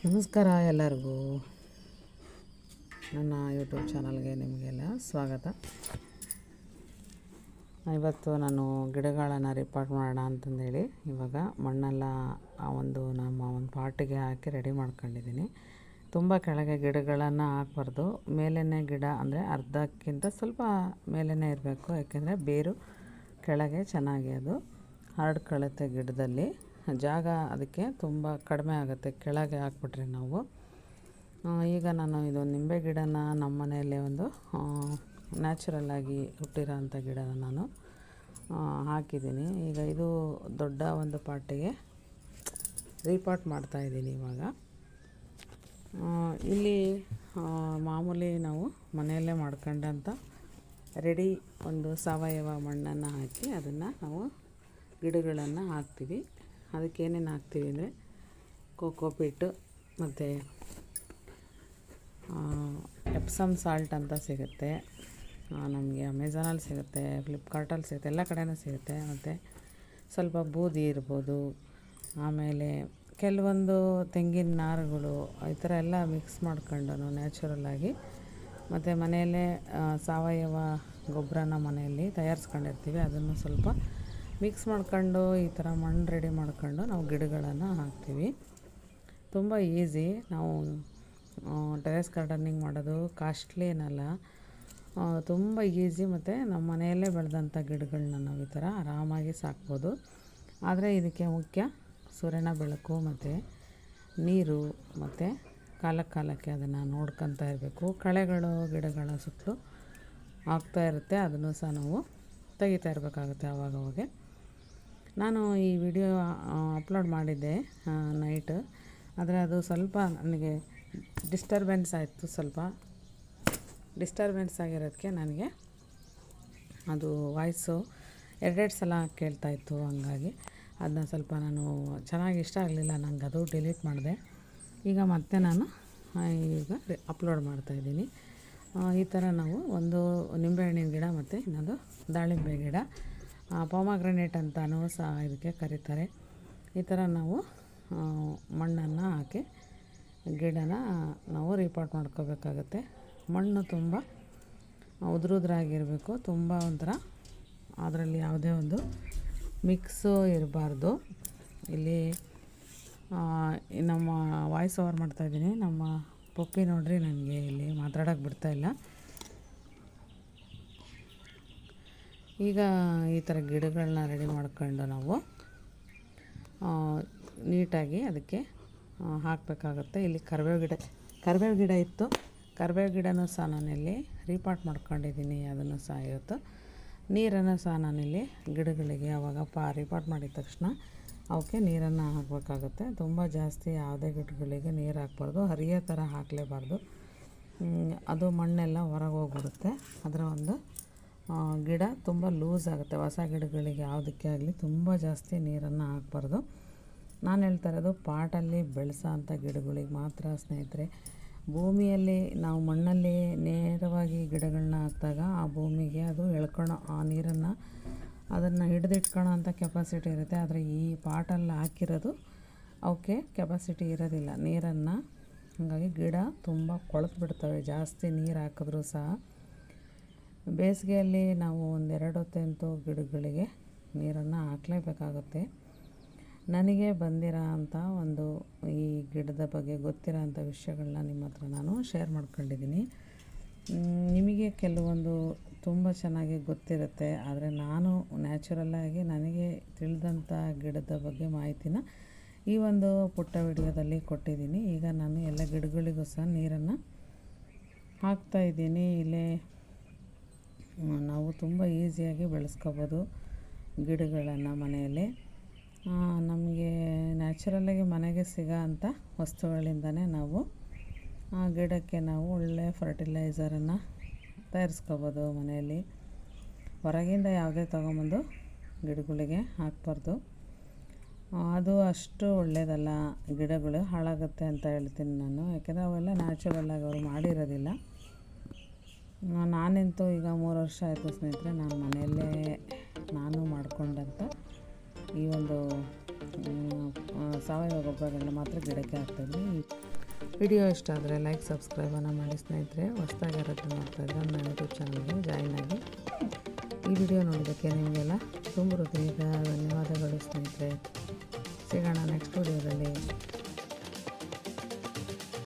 ನಮಸ್ಕಾರ ಎಲ್ಲರಿಗೂ, ನನ್ನ ಯೂಟ್ಯೂಬ್ ಚಾನಲ್ಗೆ ನಿಮಗೆಲ್ಲ ಸ್ವಾಗತ. ಇವತ್ತು ನಾನು ಗಿಡಗಳನ್ನು ರಿಪೋರ್ಟ್ ಮಾಡೋಣ ಅಂತಂದೇಳಿ ಇವಾಗ ಮಣ್ಣೆಲ್ಲ ನಮ್ಮ ಒಂದು ಪಾಟಿಗೆ ಹಾಕಿ ರೆಡಿ ಮಾಡ್ಕೊಂಡಿದ್ದೀನಿ. ತುಂಬ ಕೆಳಗೆ ಗಿಡಗಳನ್ನು ಹಾಕಬಾರ್ದು, ಮೇಲೇ ಗಿಡ ಅಂದರೆ ಅರ್ಧಕ್ಕಿಂತ ಸ್ವಲ್ಪ ಮೇಲೇ ಇರಬೇಕು. ಯಾಕೆಂದರೆ ಬೇರು ಕೆಳಗೆ ಚೆನ್ನಾಗಿ ಅದು ಹರಡ್ಕೊಳ್ಳುತ್ತೆ. ಗಿಡದಲ್ಲಿ ಜಾಗ ಅದಕ್ಕೆ ತುಂಬ ಕಡಿಮೆ ಆಗುತ್ತೆ ಕೆಳಗೆ ಹಾಕ್ಬಿಟ್ರೆ ನಾವು. ಈಗ ನಾನು ಇದು ನಿಂಬೆ ಗಿಡನ ನಮ್ಮ ಮನೆಯಲ್ಲೇ ಒಂದು ನ್ಯಾಚುರಲ್ಲಾಗಿ ಹುಟ್ಟಿರೋ ಅಂಥ ಗಿಡನ ನಾನು ಹಾಕಿದ್ದೀನಿ. ಈಗ ಇದು ದೊಡ್ಡ ಒಂದು ಪಾಟಿಗೆ ರೀಪಾಟ್ ಮಾಡ್ತಾಯಿದ್ದೀನಿ. ಇವಾಗ ಇಲ್ಲಿ ಮಾಮೂಲಿ ನಾವು ಮನೆಯಲ್ಲೇ ಮಾಡ್ಕೊಂಡಂಥ ರೆಡಿ ಒಂದು ಸಾವಯವ ಮಣ್ಣನ್ನು ಹಾಕಿ ಅದನ್ನು ನಾವು ಗಿಡಗಳನ್ನು ಹಾಕ್ತೀವಿ. ಅದಕ್ಕೆ ಏನೇನು ಹಾಕ್ತೀವಿ ಅಂದರೆ ಕೋಕೋಪೀಟು ಮತ್ತು ಎಪ್ಸಮ್ ಸಾಲ್ಟ್ ಅಂತ ಸಿಗುತ್ತೆ, ನಮಗೆ ಅಮೆಝಾನಲ್ಲಿ ಸಿಗುತ್ತೆ, ಫ್ಲಿಪ್ಕಾರ್ಟಲ್ಲಿ ಸಿಗುತ್ತೆ, ಎಲ್ಲ ಕಡೆಯೂ ಸಿಗುತ್ತೆ. ಮತ್ತು ಸ್ವಲ್ಪ ಬೂದಿ ಇರ್ಬೋದು, ಆಮೇಲೆ ಕೆಲವೊಂದು ತೆಂಗಿನ ನಾರುಗಳು, ಈ ಥರ ಎಲ್ಲ ಮಿಕ್ಸ್ ಮಾಡ್ಕೊಂಡು ನ್ಯಾಚುರಲ್ಲಾಗಿ ಮತ್ತು ಮನೆಯಲ್ಲೇ ಸಾವಯವ ಗೊಬ್ಬರನ ಮನೆಯಲ್ಲಿ ತಯಾರಿಸ್ಕೊಂಡಿರ್ತೀವಿ. ಅದನ್ನು ಸ್ವಲ್ಪ ಮಿಕ್ಸ್ ಮಾಡ್ಕೊಂಡು ಈ ಥರ ಮಣ್ಣು ರೆಡಿ ಮಾಡ್ಕೊಂಡು ನಾವು ಗಿಡಗಳನ್ನು ಹಾಕ್ತೀವಿ. ತುಂಬ ಈಸಿ. ನಾವು ಟೆರೆಸ್ ಗಾರ್ಡನಿಂಗ್ ಮಾಡೋದು ಕಾಸ್ಟ್ಲಿ ಏನಲ್ಲ, ತುಂಬ ಈಸಿ. ಮತ್ತು ನಮ್ಮ ಮನೆಯಲ್ಲೇ ಬೆಳೆದಂಥ ಗಿಡಗಳನ್ನ ನಾವು ಈ ಥರ ಆರಾಮಾಗಿ ಸಾಕ್ಬೋದು. ಆದರೆ ಇದಕ್ಕೆ ಮುಖ್ಯ ಸೂರ್ಯನ ಬೆಳಕು ಮತ್ತು ನೀರು, ಮತ್ತು ಕಾಲಕ್ಕೆ ಅದನ್ನು ನೋಡ್ಕೊತಾ ಇರಬೇಕು. ಕಳೆಗಳು ಗಿಡಗಳ ಸುತ್ತಲೂ ಆಗ್ತಾ ಇರುತ್ತೆ, ಅದನ್ನು ಸಹ ನಾವು ತೆಗಿತಾ ಇರಬೇಕಾಗುತ್ತೆ ಆವಾಗವಾಗ. ನಾನು ಈ ವಿಡಿಯೋ ಅಪ್ಲೋಡ್ ಮಾಡಿದ್ದೆ ನೈಟ್, ಆದರೆ ಅದು ಸ್ವಲ್ಪ ನನಗೆ ಡಿಸ್ಟರ್ಬೆನ್ಸ್ ಆಯಿತು. ಸ್ವಲ್ಪ ಡಿಸ್ಟರ್ಬೆನ್ಸ್ ಆಗಿರೋದಕ್ಕೆ ನನಗೆ ಅದು ವಾಯ್ಸು ಎರಡೆರಡು ಸಲ ಕೇಳ್ತಾಯಿತ್ತು. ಹಂಗಾಗಿ ಅದನ್ನ ಸ್ವಲ್ಪ ನಾನು ಚೆನ್ನಾಗಿ ಇಷ್ಟ ಆಗಲಿಲ್ಲ ನನಗೆ, ಅದು ಡಿಲೀಟ್ ಮಾಡಿದೆ. ಈಗ ಮತ್ತೆ ನಾನು ಈಗ ಅಪ್ಲೋಡ್ ಮಾಡ್ತಾಯಿದ್ದೀನಿ. ಈ ಥರ ನಾವು ಒಂದು ನಿಂಬೆಹಣ್ಣಿನ ಗಿಡ ಮತ್ತು ಇನ್ನೊಂದು ದಾಳಿಂಬೆ ಗಿಡ, ಪೊಮಗ್ರನೇಟ್ ಅಂತಲೂ ಸಹ ಇದಕ್ಕೆ ಕರೀತಾರೆ. ಈ ಥರ ನಾವು ಮಣ್ಣನ್ನು ಹಾಕಿ ಗಿಡನ ನಾವು ರಿಪೋರ್ಟ್ ಮಾಡ್ಕೋಬೇಕಾಗತ್ತೆ. ಮಣ್ಣು ತುಂಬ ಉದುರಾಗಿರಬೇಕು, ತುಂಬ ಒಂಥರ ಅದರಲ್ಲಿ ಯಾವುದೇ ಒಂದು ಮಿಕ್ಸು ಇರಬಾರ್ದು. ಇಲ್ಲಿ ನಮ್ಮ ವಾಯ್ಸ್ ಓವರ್ ಮಾಡ್ತಾಯಿದ್ದೀನಿ. ನಮ್ಮ ಪಪ್ಪಿ ನೋಡ್ರಿ ನನಗೆ ಇಲ್ಲಿ ಮಾತಾಡೋಕ್ಕೆ ಬಿಡ್ತಾಯಿಲ್ಲ. ಈಗ ಈ ಥರ ಗಿಡಗಳನ್ನ ರೆಡಿ ಮಾಡ್ಕೊಂಡು ನಾವು ನೀಟಾಗಿ ಅದಕ್ಕೆ ಹಾಕಬೇಕಾಗುತ್ತೆ. ಇಲ್ಲಿ ಕರಿಬೇವು ಗಿಡ ಇತ್ತು, ಕರಿಬೇವು ಗಿಡನೂ ಸಹ ನಾನಿಲ್ಲಿ ರೀಪಾಟ್ ಮಾಡ್ಕೊಂಡಿದ್ದೀನಿ. ಅದನ್ನು ಸಹ ಇವತ್ತು ನೀರನ್ನು ಸಹ ನಾನಿಲ್ಲಿ ಗಿಡಗಳಿಗೆ ಅವಾಗಪ್ಪ ರೀಪಾಟ್ ಮಾಡಿದ ತಕ್ಷಣ ಅವಕ್ಕೆ ನೀರನ್ನು ಹಾಕಬೇಕಾಗುತ್ತೆ. ತುಂಬ ಜಾಸ್ತಿ ಯಾವುದೇ ಗಿಡಗಳಿಗೆ ನೀರು ಹಾಕ್ಬಾರ್ದು, ಹರಿಯೋ ಥರ ಹಾಕಲೇಬಾರ್ದು. ಅದು ಮಣ್ಣೆಲ್ಲ ಹೊರಗೆ ಹೋಗ್ಬಿಡುತ್ತೆ. ಅದರ ಒಂದು ಗಿಡ ತುಂಬ ಲೂಸ್ ಆಗುತ್ತೆ. ಹೊಸ ಗಿಡಗಳಿಗೆ ಯಾವುದಕ್ಕೆ ಆಗಲಿ ತುಂಬ ಜಾಸ್ತಿ ನೀರನ್ನು ಹಾಕಬಾರ್ದು. ನಾನು ಹೇಳ್ತಾ ಇರೋದು ಪಾಟಲ್ಲಿ ಬೆಳೆಸೋ ಅಂಥ ಗಿಡಗಳಿಗೆ ಮಾತ್ರ ಸ್ನೇಹಿತರೆ. ಭೂಮಿಯಲ್ಲಿ ನಾವು ಮಣ್ಣಲ್ಲಿ ನೇರವಾಗಿ ಗಿಡಗಳನ್ನ ಹಾಕಿದಾಗ ಆ ಭೂಮಿಗೆ ಅದು ಎಳ್ಕೊಳ್ಳೋ ಆ ನೀರನ್ನು ಅದನ್ನು ಹಿಡಿದಿಟ್ಕೊಳ್ಳೋ ಅಂಥ ಕೆಪಾಸಿಟಿ ಇರುತ್ತೆ. ಆದರೆ ಈ ಪಾಟಲ್ಲಿ ಹಾಕಿರೋದು ಅವಕ್ಕೆ ಕೆಪಾಸಿಟಿ ಇರೋದಿಲ್ಲ ನೀರನ್ನು. ಹಾಗಾಗಿ ಗಿಡ ತುಂಬ ಕೊಳೆತು ಬಿಡ್ತವೆ ಜಾಸ್ತಿ ನೀರು ಹಾಕಿದ್ರೂ ಸಹ. ಬೇಸಿಗೆಯಲ್ಲಿ ನಾವು ಒಂದೆರಡು ಹೊತ್ತಂತೂ ಗಿಡಗಳಿಗೆ ನೀರನ್ನು ಹಾಕಲೇಬೇಕಾಗುತ್ತೆ. ನನಗೆ ಬಂದಿರೋ ಅಂಥ ಒಂದು ಈ ಗಿಡದ ಬಗ್ಗೆ ಗೊತ್ತಿರೋ ಅಂಥ ವಿಷಯಗಳನ್ನ ನಿಮ್ಮ ಹತ್ರ ನಾನು ಶೇರ್ ಮಾಡ್ಕೊಂಡಿದ್ದೀನಿ. ನಿಮಗೆ ಕೆಲವೊಂದು ತುಂಬ ಚೆನ್ನಾಗಿ ಗೊತ್ತಿರುತ್ತೆ, ಆದರೆ ನಾನು ನ್ಯಾಚುರಲ್ಲಾಗಿ ನನಗೆ ತಿಳಿದಂಥ ಗಿಡದ ಬಗ್ಗೆ ಮಾಹಿತಿನ ಈ ಒಂದು ಪುಟ್ಟ ವಿಡಿಯೋದಲ್ಲಿ ಕೊಟ್ಟಿದ್ದೀನಿ. ಈಗ ನಾನು ಎಲ್ಲ ಗಿಡಗಳಿಗೂ ಸಹ ನೀರನ್ನು ಹಾಕ್ತಾಯಿದ್ದೀನಿ. ಇಲ್ಲೇ ನಾವು ತುಂಬ ಈಸಿಯಾಗಿ ಬೆಳೆಸ್ಕೋಬೋದು ಗಿಡಗಳನ್ನು ಮನೆಯಲ್ಲಿ. ನಮಗೆ ನ್ಯಾಚುರಲ್ಲಾಗಿ ಮನೆಗೆ ಸಿಗೋ ಅಂಥ ವಸ್ತುಗಳಿಂದನೇ ನಾವು ಆ ಗಿಡಕ್ಕೆ ನಾವು ಒಳ್ಳೆಯ ಫರ್ಟಿಲೈಸರನ್ನು ತಯಾರಿಸ್ಕೋಬೋದು ಮನೆಯಲ್ಲಿ. ಹೊರಗಿಂದ ಯಾವುದೇ ತೊಗೊಂಬಂದು ಗಿಡಗಳಿಗೆ ಹಾಕಬಾರ್ದು, ಅದು ಅಷ್ಟು ಒಳ್ಳೆಯದಲ್ಲ. ಗಿಡಗಳು ಹಾಳಾಗುತ್ತೆ ಅಂತ ಹೇಳ್ತೀನಿ ನಾನು. ಯಾಕೆಂದರೆ ಅವೆಲ್ಲ ನ್ಯಾಚುರಲ್ಲಾಗಿ ಅವರು ಮಾಡಿರೋದಿಲ್ಲ. ನಾನಂತೂ ಈಗ 3 ವರ್ಷ ಆಯಿತು ಸ್ನೇಹಿತರೆ, ನಾನು ಮನೆಯಲ್ಲೇ ನಾನು ಮಾಡಿಕೊಂಡಂಥ ಈ ಒಂದು ಸಾವಯವ ಗೊಬ್ಬರಗಳನ್ನ ಮಾತ್ರ ಗಿಡಕ್ಕೆ ಹಾಕ್ತಾಯಿದ್ದೀನಿ. ವಿಡಿಯೋ ಇಷ್ಟ ಆದರೆ ಲೈಕ್ ಸಬ್ಸ್ಕ್ರೈಬನ್ನು ಮಾಡಿ ಸ್ನೇಹಿತರೆ. ಹೊಸದಾಗಿ ಯಾರಾದರೂ ನೋಡ್ತಾಯಿದ್ರೆ ನನ್ನ ಯೂಟ್ಯೂಬ್ ಚಾನಲ್ಗೆ ಜಾಯಿನ್ ಆಗಿ. ಈ ವಿಡಿಯೋ ನೋಡೋದಕ್ಕೆ ನಿಮಗೆಲ್ಲ ತುಂಬ ಹೃದಯದ ಧನ್ಯವಾದಗಳು ಸ್ನೇಹಿತರೆ. ಸಿಗೋಣ ನೆಕ್ಸ್ಟ್ ವಿಡಿಯೋದಲ್ಲಿ.